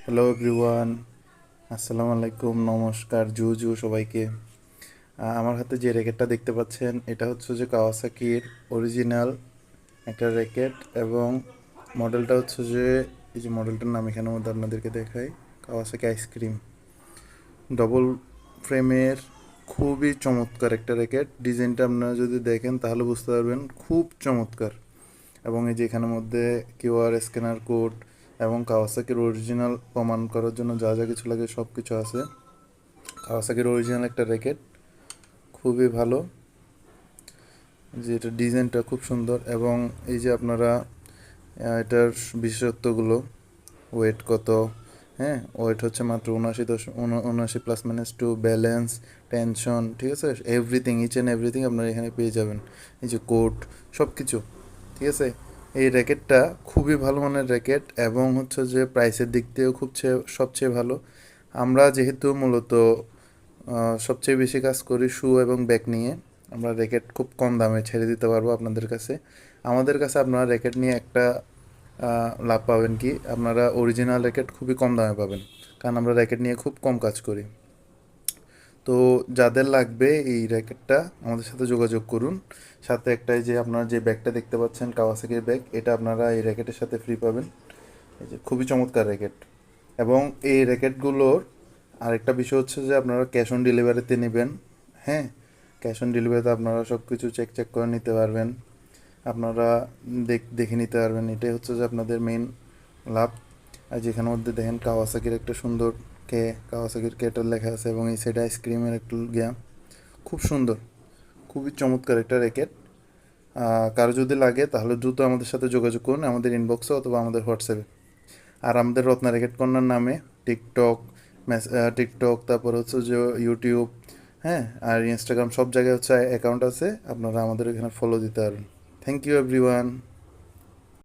Hello everyone, আসসালামু আলাইকুম, নমস্কার জু সবাইকে। আমার হাতে যে র্যাকেটটা দেখতে পাচ্ছেন এটা হচ্ছে যে কাওয়াসাকির অরিজিনাল একটা র্যাকেট, এবং মডেলটা হচ্ছে যে এই যে মডেলটার নাম এখানের মধ্যে আপনাদেরকে দেখাই, কাওয়াসাকি আইসক্রিম ডবল ফ্রেমের। খুবই চমৎকার একটা র্যাকেট। ডিজাইনটা আপনারা যদি দেখেন তাহলে বুঝতে পারবেন খুব চমৎকার। এবং এই যে এখানের মধ্যে কিউআর স্ক্যানার কোড এবং কাওয়াসাকির অরিজিনাল প্রমাণ করার জন্য যা যা কিছু লাগে সব কিছু আছে। কাওয়াসাকির অরিজিনাল একটা র্যাকেট, খুবই ভালো। যে এটা ডিজাইনটা খুব সুন্দর, এবং এই যে আপনারা এটার বিশেষত্বগুলো, ওয়েট কত, হ্যাঁ ওয়েট হচ্ছে মাত্র 79 plus minus two, balance, tension, ঠিক আছে, এভরিথিং, ইচ অ্যান্ড এভরিথিং আপনারা এখানে পেয়ে যাবেন। এই যে কোড, সব কিছু ঠিক আছে। এই র্যাকেটটা খুবই ভালো মানের র্যাকেট, এবং হচ্ছে যে প্রাইসের দিক দিয়েও সবচেয়ে ভালো। আমরা যেহেতু মূলত সবচেয়ে বেশি কাজ করি শু এবং ব্যাগ নিয়ে, আমরা র্যাকেট খুব কম দামে ছেড়ে দিতে পারবো আপনাদের কাছে। আমাদের কাছে আপনারা র্যাকেট নিয়ে একটা লাভ পাবেন কি, আপনারা অরিজিনাল র্যাকেট খুবই কম দামে পাবেন, কারণ আমরা র্যাকেট নিয়ে খুব কম কাজ করি। তো যাদের লাগবে এই র্যাকেটটা আমাদের সাথে যোগাযোগ করুন। সাথে একটাই যে আপনারা যে ব্যাগটা দেখতে পাচ্ছেন কাওয়াসাকির ব্যাগ, এটা আপনারা এই র্যাকেটের সাথে ফ্রি পাবেন। এই যে খুবই চমৎকার র্যাকেট। এবং এই র্যাকেটগুলোর আরেকটা বিষয় হচ্ছে যে আপনারা ক্যাশ অন ডেলিভারিতে নেবেন। হ্যাঁ, ক্যাশ অন ডেলিভারিতে আপনারা সব কিছু চেক করে নিতে পারবেন, আপনারা দেখে নিতে পারবেন। এটাই হচ্ছে যে আপনাদের মেইন লাভ। আর যেখানের মধ্যে দেখেন কাওয়াসাকির একটা সুন্দর কে, কাওয়াসাকির কেটার লেখা আছে, এবং এই সাইডে আইসক্রিমের একটু গেম, খুব সুন্দর, খুবই চমৎকার একটা র্যাকেট। কারো যদি লাগে তাহলে দ্রুত আমাদের সাথে যোগাযোগ করুন, আমাদের ইনবক্সে অথবা আমাদের হোয়াটসঅ্যাপে। আর আমাদের রত্না র্যাকেট কর্নার নামে টিকটক, টিকটক, তারপর হচ্ছে যে ইউটিউব, হ্যাঁ, আর ইনস্টাগ্রাম, সব জায়গায় হচ্ছে অ্যাকাউন্ট আছে, আপনারা আমাদের এখানে ফলো দিতে পারেন। Thank you everyone.